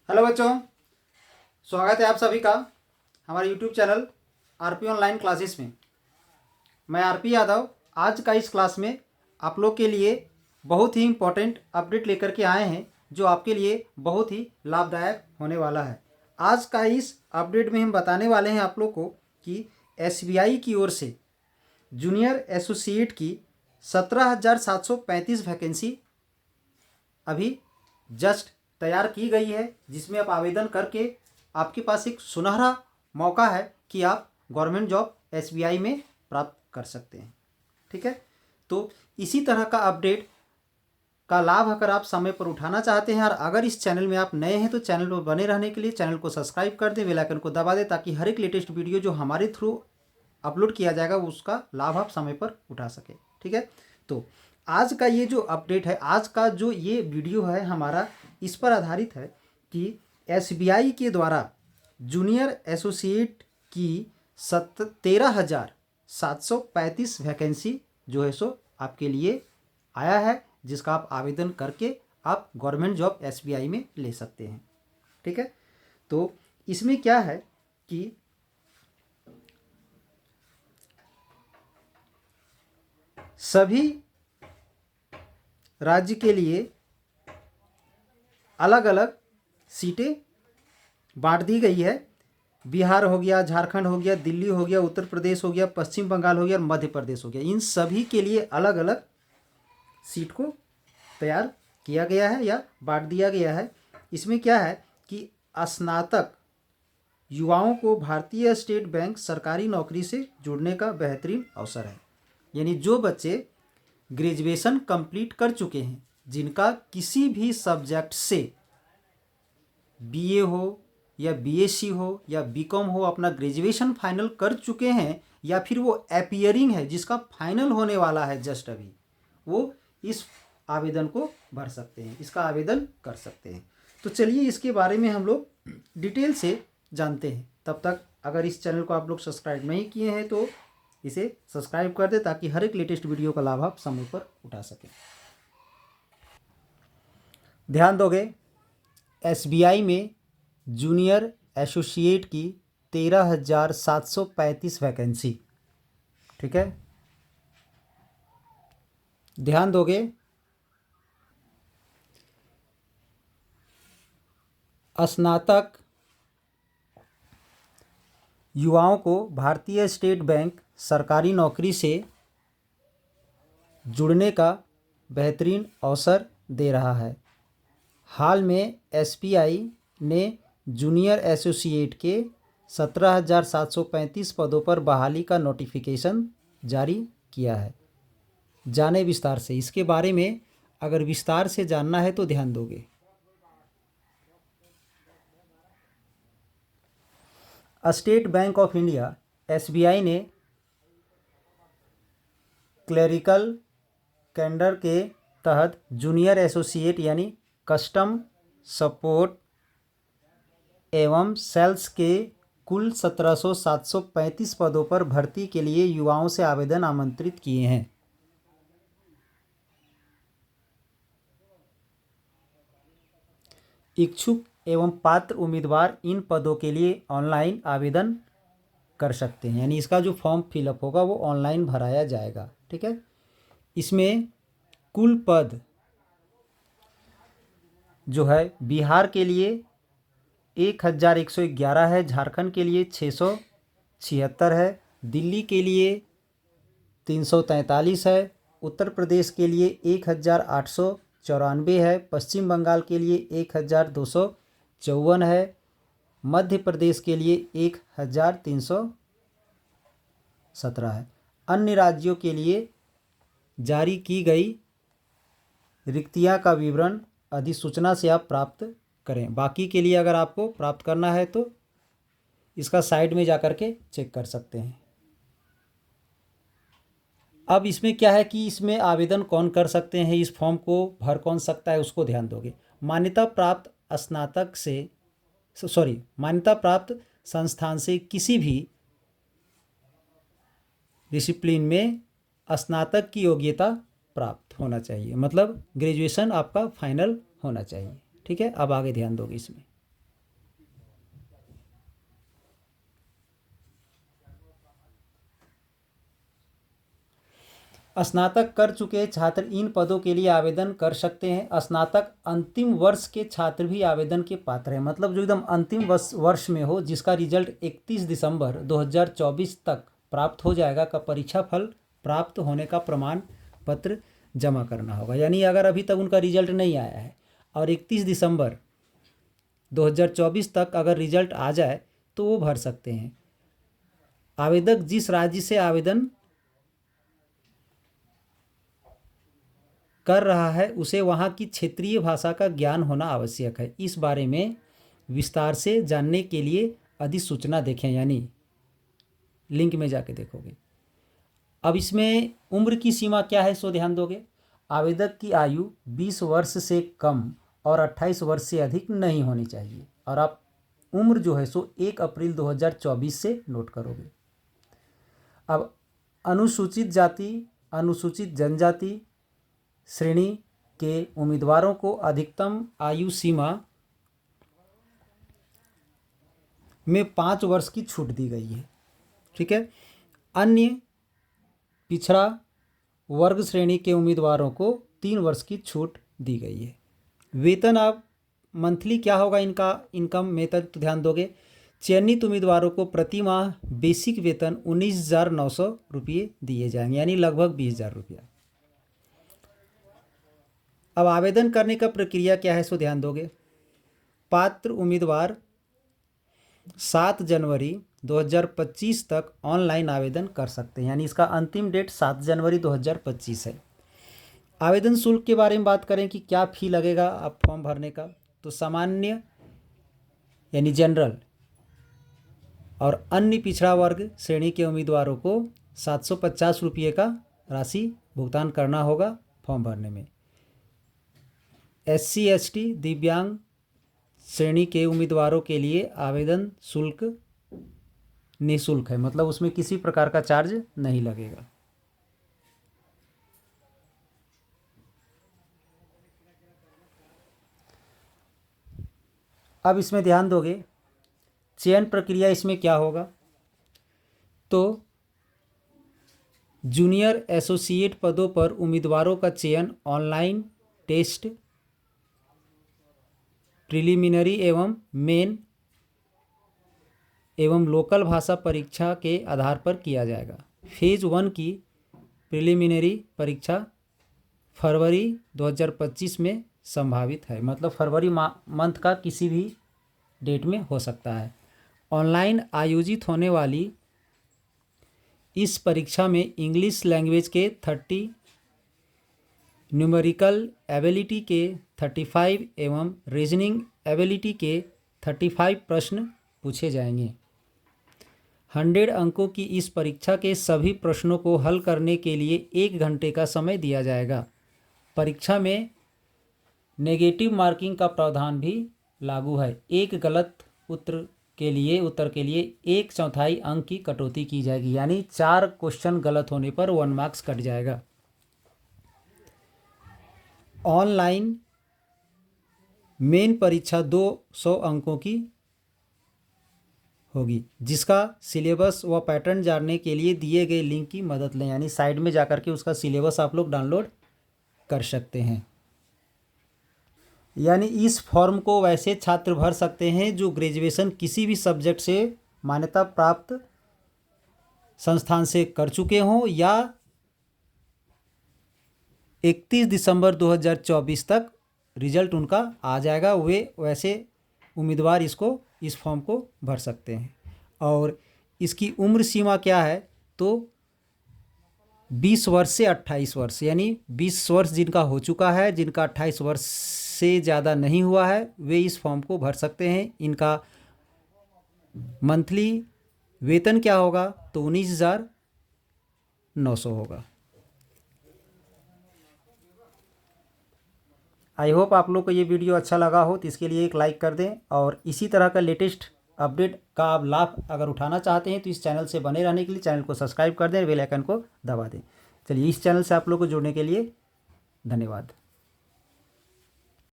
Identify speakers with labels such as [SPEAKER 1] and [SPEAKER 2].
[SPEAKER 1] Hello बच्चों, स्वागत है आप सभी का हमारे YouTube channel RP online classes में। मैं आरपी यादव आज का इस क्लास में आप लोग के लिए बहुत ही इम्पोर्टेंट अपडेट लेकर के आए हैं जो आपके लिए बहुत ही लाभदायक होने वाला है। आज का इस अपडेट में हम बताने वाले हैं आप लोग को कि एसबीआई की ओर से जूनियर एसोसिएट की 17,735 वैकेंसी अभी जस्ट तैयार की गई है, जिसमें आप आवेदन करके आपके पास एक सुनहरा मौका है कि आप गवर्नमेंट जॉब एसबीआई में प्राप्त कर सकते हैं। ठीक है, तो इसी तरह का अपडेट का लाभ अगर आप समय पर उठाना चाहते हैं और अगर इस चैनल में आप नए हैं तो चैनल पर बने रहने के लिए चैनल को सब्सक्राइब कर दें, बेल आइकन को दबा दें ताकि हर एक लेटेस्ट वीडियो जो हमारे थ्रू अपलोड किया जाएगा उसका लाभ आप समय पर उठा सकें। ठीक है, तो आज का ये जो अपडेट है, आज का जो ये वीडियो है हमारा, इस पर आधारित है कि एसबीआई के द्वारा जूनियर एसोसिएट की 13,735 वैकेंसी जो है सो आपके लिए आया है, जिसका आप आवेदन करके आप गवर्नमेंट जॉब एसबीआई में ले सकते हैं। ठीक है, तो इसमें क्या है कि सभी राज्य के लिए अलग अलग सीटें बांट दी गई है। बिहार हो गया, झारखंड हो गया, दिल्ली हो गया, उत्तर प्रदेश हो गया, पश्चिम बंगाल हो गया और मध्य प्रदेश हो गया। इन सभी के लिए अलग अलग सीट को तैयार किया गया है या बांट दिया गया है। इसमें क्या है कि स्नातक युवाओं को भारतीय स्टेट बैंक सरकारी नौकरी से जुड़ने का बेहतरीन अवसर है। यानी जो बच्चे ग्रेजुएशन कंप्लीट कर चुके हैं, जिनका किसी भी सब्जेक्ट से बीए हो या बीएससी हो या बीकॉम हो, अपना ग्रेजुएशन फाइनल कर चुके हैं, या फिर वो अपीयरिंग है जिसका फाइनल होने वाला है जस्ट अभी, वो इस आवेदन को भर सकते हैं, इसका आवेदन कर सकते हैं। तो चलिए इसके बारे में हम लोग डिटेल से जानते हैं। तब तक अगर इस चैनल को आप लोग सब्सक्राइब नहीं किए हैं तो इसे सब्सक्राइब कर दें ताकि हर एक लेटेस्ट वीडियो का लाभ आप समय पर उठा सकें। ध्यान दोगे, एसबीआई में जूनियर एसोसिएट की 13,735 वैकेंसी। ठीक है, ध्यान दोगे, स्नातक युवाओं को भारतीय स्टेट बैंक सरकारी नौकरी से जुड़ने का बेहतरीन अवसर दे रहा है। हाल में एसबीआई ने जूनियर एसोसिएट के 17,735 पदों पर बहाली का नोटिफिकेशन जारी किया है। जाने विस्तार से इसके बारे में, अगर विस्तार से जानना है तो ध्यान दोगे। State bank of India SBI ने क्लरिकल कैडर के तहत जूनियर एसोसिएट यानी कस्टम सपोर्ट एवं सेल्स के कुल 17,735 पदों पर भर्ती के लिए युवाओं से आवेदन आमंत्रित किए हैं। इच्छुक एवं पात्र उम्मीदवार इन पदों के लिए ऑनलाइन आवेदन कर सकते हैं, यानी इसका जो फॉर्म फिलअप होगा वो ऑनलाइन भराया जाएगा। ठीक है, इसमें कुल पद जो है बिहार के लिए 1,111 है, झारखंड के लिए 676 है, दिल्ली के लिए 343 है, उत्तर प्रदेश के लिए 1,894 है, पश्चिम बंगाल के लिए 1,254 है, मध्य प्रदेश के लिए 1,317 है। अन्य राज्यों के लिए जारी की गई रिक्तियां का विवरण अधिसूचना से आप प्राप्त करें। बाकी के लिए अगर आपको प्राप्त करना है तो इसका साइड में जा कर के चेक कर सकते हैं। अब इसमें क्या है कि इसमें आवेदन कौन कर सकते हैं, इस फॉर्म को भर कौन सकता है, उसको ध्यान दोगे। मान्यता प्राप्त संस्थान से किसी भी डिसिप्लिन में स्नातक की योग्यता प्राप्त होना चाहिए, मतलब ग्रेजुएशन आपका फाइनल होना चाहिए। ठीक है, अब आगे ध्यान दोगे इसमें। स्नातक कर चुके छात्र इन पदों के लिए आवेदन कर सकते हैं। स्नातक अंतिम वर्ष के छात्र भी आवेदन के पात्र हैं। मतलब जो एकदम अंतिम वर्ष में हो, जिसका रिजल्ट 31 दिसंबर 2024 तक प्राप्त हो जाएगा, का परीक्षा फल प्राप्त होने का प्रमाण पत्र जमा करना होगा। यानी अगर अभी तक उनका रिजल्ट नहीं आया है और 31 दिसंबर 2024 तक अगर रिजल्ट आ जाए तो वो भर सकते हैं। आवेदक जिस राज्य से आवेदन कर रहा है उसे वहाँ की क्षेत्रीय भाषा का ज्ञान होना आवश्यक है। इस बारे में विस्तार से जानने के लिए अधिसूचना देखें, यानी लिंक में जाके देखोगे। अब इसमें उम्र की सीमा क्या है, सो ध्यान दोगे। आवेदक की आयु 20 वर्ष से कम और 28 वर्ष से अधिक नहीं होनी चाहिए। और आप उम्र जो है सो 1 अप्रैल 2024 से नोट करोगे। अब अनुसूचित जाति, अनुसूचित जनजाति श्रेणी के उम्मीदवारों को अधिकतम आयु सीमा में 5 वर्ष की छूट दी गई है। ठीक है। अन्य पिछड़ा वर्ग श्रेणी के उम्मीदवारों को 3 वर्ष की छूट दी गई है। वेतन आप मंथली क्या होगा इनका इनकम मेथड, तो ध्यान दोगे। चयनित उम्मीदवारों को प्रति माह बेसिक वेतन 19,900 रुपये दिए जाएंगे, यानी लगभग 20,000 रुपया। अब आवेदन करने का प्रक्रिया क्या है, सो ध्यान दोगे। पात्र उम्मीदवार 7 जनवरी 2025 तक ऑनलाइन आवेदन कर सकते हैं, यानी इसका अंतिम डेट 7 जनवरी 2025 है। आवेदन शुल्क के बारे में बात करें कि क्या फ़ी लगेगा आप फॉर्म भरने का, तो सामान्य यानी जनरल और अन्य पिछड़ा वर्ग श्रेणी के उम्मीदवारों को 750 रुपये का राशि भुगतान करना होगा फॉर्म भरने में। SC ST दिव्यांग श्रेणी के उम्मीदवारों के लिए आवेदन शुल्क निःशुल्क है, मतलब उसमें किसी प्रकार का चार्ज नहीं लगेगा। अब इसमें ध्यान दोगे चयन प्रक्रिया इसमें क्या होगा, तो जूनियर एसोसिएट पदों पर उम्मीदवारों का चयन ऑनलाइन टेस्ट, प्रिलिमिनरी एवं मेन एवं लोकल भाषा परीक्षा के आधार पर किया जाएगा। फेज़ 1 की प्रिलिमिनरी परीक्षा फरवरी 2025 में संभावित है, मतलब फरवरी मंथ का किसी भी डेट में हो सकता है। ऑनलाइन आयोजित होने वाली इस परीक्षा में इंग्लिश लैंग्वेज के 30, न्यूमेरिकल एबिलिटी के 35 एवं रीजनिंग एबिलिटी के 35 प्रश्न पूछे जाएंगे। 100 अंकों की इस परीक्षा के सभी प्रश्नों को हल करने के लिए 1 घंटे का समय दिया जाएगा। परीक्षा में नेगेटिव मार्किंग का प्रावधान भी लागू है। एक गलत उत्तर के लिए 1/4 अंक की कटौती की जाएगी, यानी 4 क्वेश्चन गलत होने पर 1 मार्क्स कट जाएगा। ऑनलाइन मेन परीक्षा 200 अंकों की होगी, जिसका सिलेबस व पैटर्न जानने के लिए दिए गए लिंक की मदद लें, यानी साइड में जाकर के उसका सिलेबस आप लोग डाउनलोड कर सकते हैं। यानी इस फॉर्म को वैसे छात्र भर सकते हैं जो ग्रेजुएशन किसी भी सब्जेक्ट से मान्यता प्राप्त संस्थान से कर चुके हों या 31 दिसंबर 2024 तक रिजल्ट उनका आ जाएगा, वे वैसे उम्मीदवार इस फॉर्म को भर सकते हैं। और इसकी उम्र सीमा क्या है, तो 20 वर्ष से 28 वर्ष, यानी 20 वर्ष जिनका हो चुका है, जिनका 28 वर्ष से ज़्यादा नहीं हुआ है, वे इस फॉर्म को भर सकते हैं। इनका मंथली वेतन क्या होगा, तो 19,900 होगा। आई होप आप लोग को ये वीडियो अच्छा लगा हो, तो इसके लिए एक लाइक कर दें। और इसी तरह का लेटेस्ट अपडेट का आप लाभ अगर उठाना चाहते हैं तो इस चैनल से बने रहने के लिए चैनल को सब्सक्राइब कर दें, बेल आइकन को दबा दें। चलिए, इस चैनल से आप लोग को जुड़ने के लिए धन्यवाद।